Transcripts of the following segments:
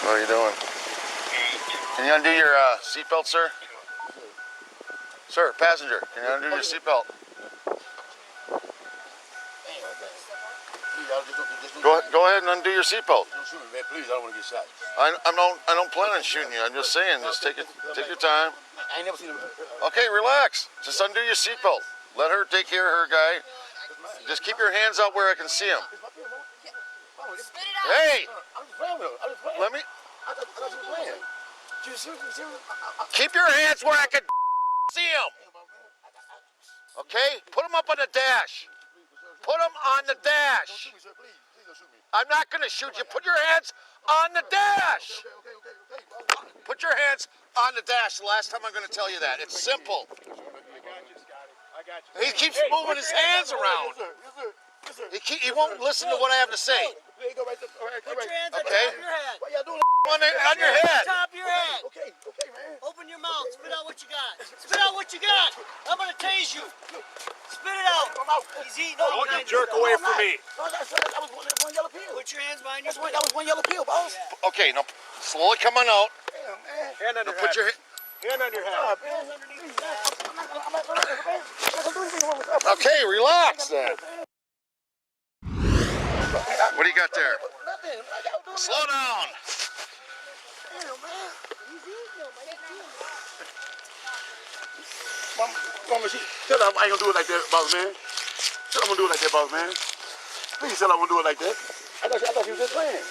What are you doing? Can you undo your seatbelt, sir? Sir, passenger, can you undo your seatbelt? Go ahead and undo your seatbelt. Don't shoot me, man. Please, I don't want to get shot. I don't plan on shooting you. I'm just saying, just take your time. I ain't never seen him. Okay, relax. Just undo your seatbelt. Let her take care of her guy. Just keep your hands out where I can see him. Spit it out. Hey! I'm just playing with him. I'm just playing. Let me. I thought you were playing. Seriously? Keep your hands where I can see him. Okay? Put them up on the dash. Put them on the dash. Don't shoot me, sir. Please don't shoot me. I'm not going to shoot you. Put your hands on the dash. Okay. Put your hands on the dash. The last time I'm going to tell you that. It's simple. I got you. He keeps moving his hands around. Yes, sir. He won't listen to what I have to say. There you go right there. All right, Put your hands on Okay. top of your head. Why y'all doing On your head. Top of your head. Okay, man. Open your mouth. Spit out what you got. Spit out what you got. I'm going to tase you. Spit it out. I'm out. He's eating No, all you kinds jerk of away stuff. from me. No, that was one yellow pill. Put your hands behind your That was one yellow pill, boss. Yeah. Okay, now slowly come on out. Damn, man. Hand on Now your put your head. Hand on your head. God, man. I'm not gonna do anything wrong with that. Okay, relax then. What do you got there? Nothing. Slow down. Damn, man. He's eating them. Mama, tell her I ain't gonna do it like that, boss man. Tell her I'm gonna do it like that, boss man. Please tell her I'm gonna do it like that. I thought you was just playing.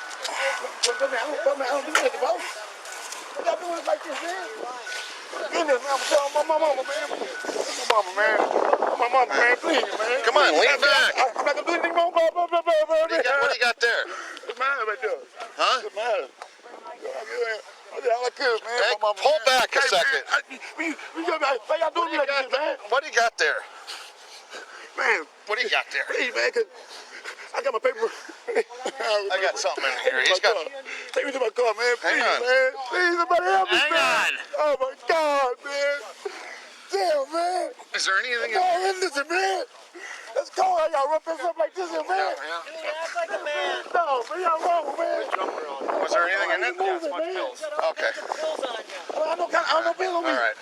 I don't do it like that, boss. What y'all doing like this, man? Goodness, man, I'm telling my mama, man. My mama, man, please, man. Come on, lean back. I'm not gonna do anything wrong, What do you got there? It's mine right there. Huh? It's mine. I did all I could, man. Hey, My mama, pull man. back a Hey, second. Man, why y'all doing me like this, man? What do you got there? Man, What do you got there? please, man, 'cause I got my paper. I got something in here. He's got. Take me to my car, man. Hang Please, on. man. Please, somebody help me, Hang man. on. Oh, my God, man. Damn, man. Is there anything? No, listen, man. Let's go. I got to rough this up like this here, man. Dude, act like a man. No, man, y'all wrong, man. Was there anything in it? Yeah, it's much You got all Okay. kinds of pills on you. I don't know pills on me. All right.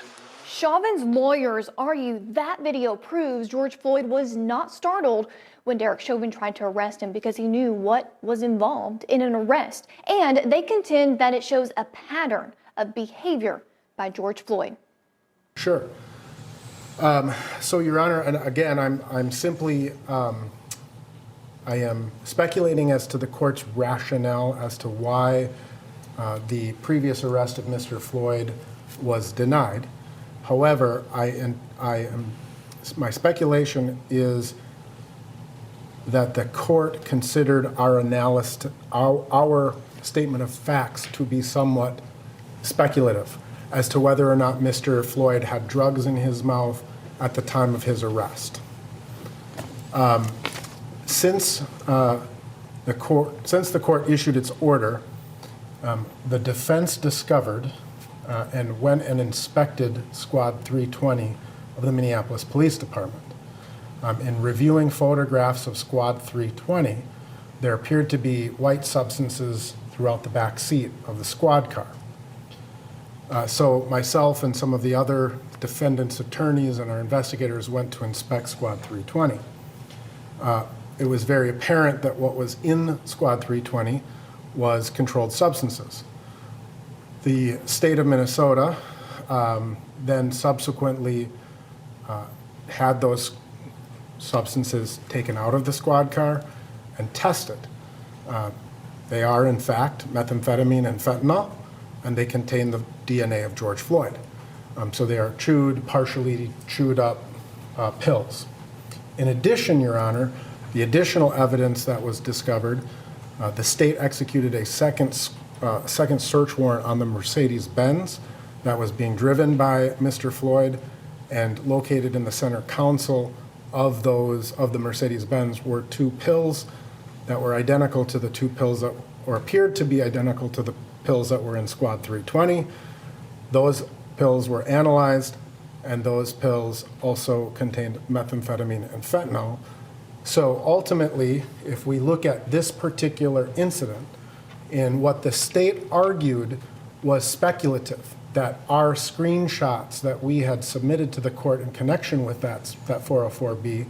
Chauvin's lawyers argue that video proves George Floyd was not startled when Derek Chauvin tried to arrest him because he knew what was involved in an arrest. And they contend that it shows a pattern of behavior by George Floyd. Sure. So, Your Honor, and again, I'm simply, I am speculating as to the court's rationale as to why the previous arrest of Mr. Floyd was denied. However, my speculation is that the court considered our analysis, our statement of facts to be somewhat speculative as to whether or not Mr. Floyd had drugs in his mouth at the time of his arrest. Since the court issued its order, the defense discovered and went and inspected Squad 320 of the Minneapolis Police Department. In reviewing photographs of Squad 320, there appeared to be white substances throughout the back seat of the squad car. So myself and some of the other defendants' attorneys and our investigators went to inspect Squad 320. It was very apparent that what was in Squad 320 was controlled substances. The state of Minnesota then subsequently had those substances taken out of the squad car and tested. They are, in fact, methamphetamine and fentanyl, and they contain the DNA of George Floyd. So they are partially chewed up pills. In addition, Your Honor, the additional evidence that was discovered, the state executed a second search warrant on the Mercedes-Benz that was being driven by Mr. Floyd, and located in the center console of the Mercedes-Benz were two pills that were identical to the two pills that, or appeared to be identical to the pills that were in Squad 320. Those pills were analyzed, and those pills also contained methamphetamine and fentanyl. So ultimately, if we look at this particular incident, And what the state argued was speculative, that our screenshots that we had submitted to the court in connection with that 404B,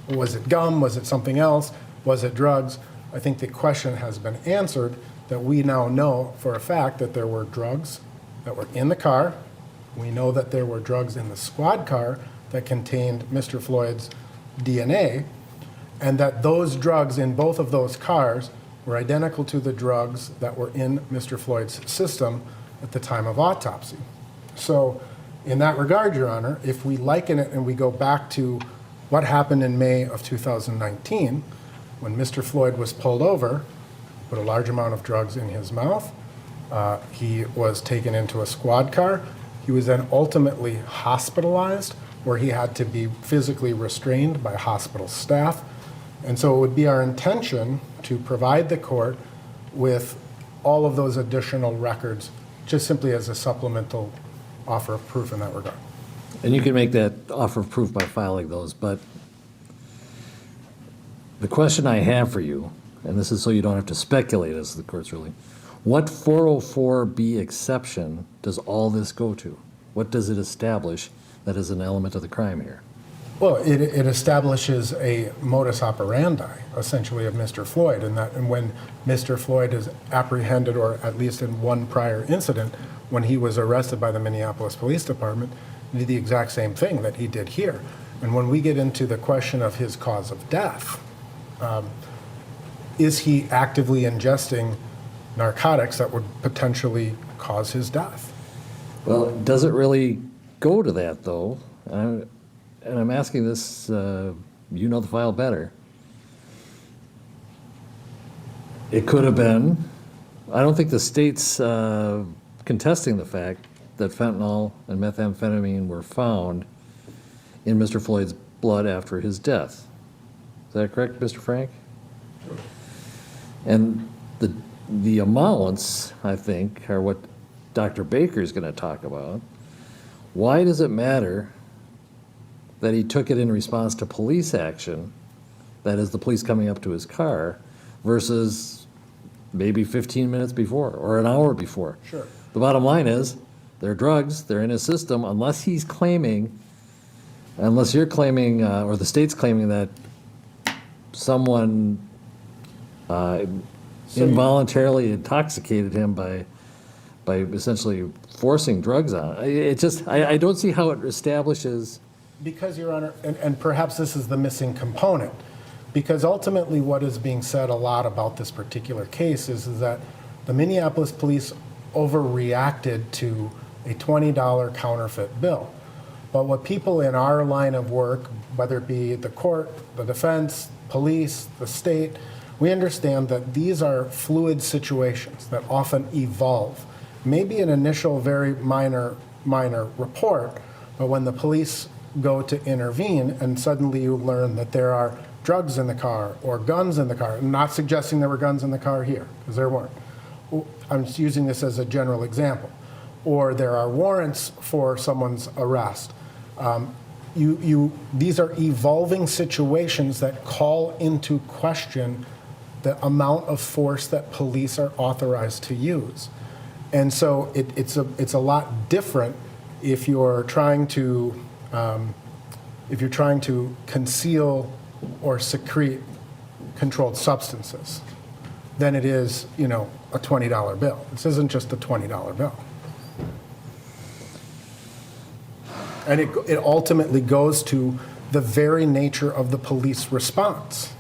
was it gum, was it something else, was it drugs? I think the question has been answered, that we now know for a fact that there were drugs that were in the car. We know that there were drugs in the squad car that contained Mr. Floyd's DNA, and that those drugs in both of those cars were identical to the drugs that were in Mr. Floyd's system at the time of autopsy. So in that regard, Your Honor, if we liken it and we go back to what happened in May of 2019, when Mr. Floyd was pulled over, put a large amount of drugs in his mouth, he was taken into a squad car. He was then ultimately hospitalized, where he had to be physically restrained by hospital staff. And so it would be our intention to provide the court with all of those additional records, just simply as a supplemental offer of proof in that regard. And you can make that offer of proof by filing those, but the question I have for you, and this is so you don't have to speculate as the court's ruling, what 404B exception does all this go to? What does it establish that is an element of the crime here? Well, it establishes a modus operandi, essentially, of Mr. Floyd, and when Mr. Floyd is apprehended, or at least in one prior incident, when he was arrested by the Minneapolis Police Department, he did the exact same thing that he did here. And when we get into the question of his cause of death, is he actively ingesting narcotics that would potentially cause his death? Well, does it really go to that, though? And I'm asking this, you know the file better. It could have been. I don't think the state's contesting the fact that fentanyl and methamphetamine were found in Mr. Floyd's blood after his death. Is that correct, Mr. Frank? And the amounts, I think, are what Dr. Baker is going to talk about. Why does it matter that he took it in response to police action, that is the police coming up to his car, versus maybe 15 minutes before or an hour before? Sure. The bottom line is, they're drugs, they're in his system, unless you're claiming, or the state's claiming that someone involuntarily intoxicated him by essentially forcing drugs on. I don't see how it establishes. Because, Your Honor, and perhaps this is the missing component, because ultimately what is being said a lot about this particular case is that the Minneapolis police overreacted to a $20 counterfeit bill. But what people in our line of work, whether it be the court, the defense, police, the state, we understand that these are fluid situations that often evolve. Maybe an initial very minor report, but when the police go to intervene and suddenly you learn that there are drugs in the car or guns in the car, I'm not suggesting there were guns in the car here, because there weren't. I'm just using this as a general example. Or there are warrants for someone's arrest. These are evolving situations that call into question the amount of force that police are authorized to use. And so it's a lot different if you're trying to conceal or secrete controlled substances than it is, a $20 bill. This isn't just a $20 bill. And it ultimately goes to the very nature of the police response.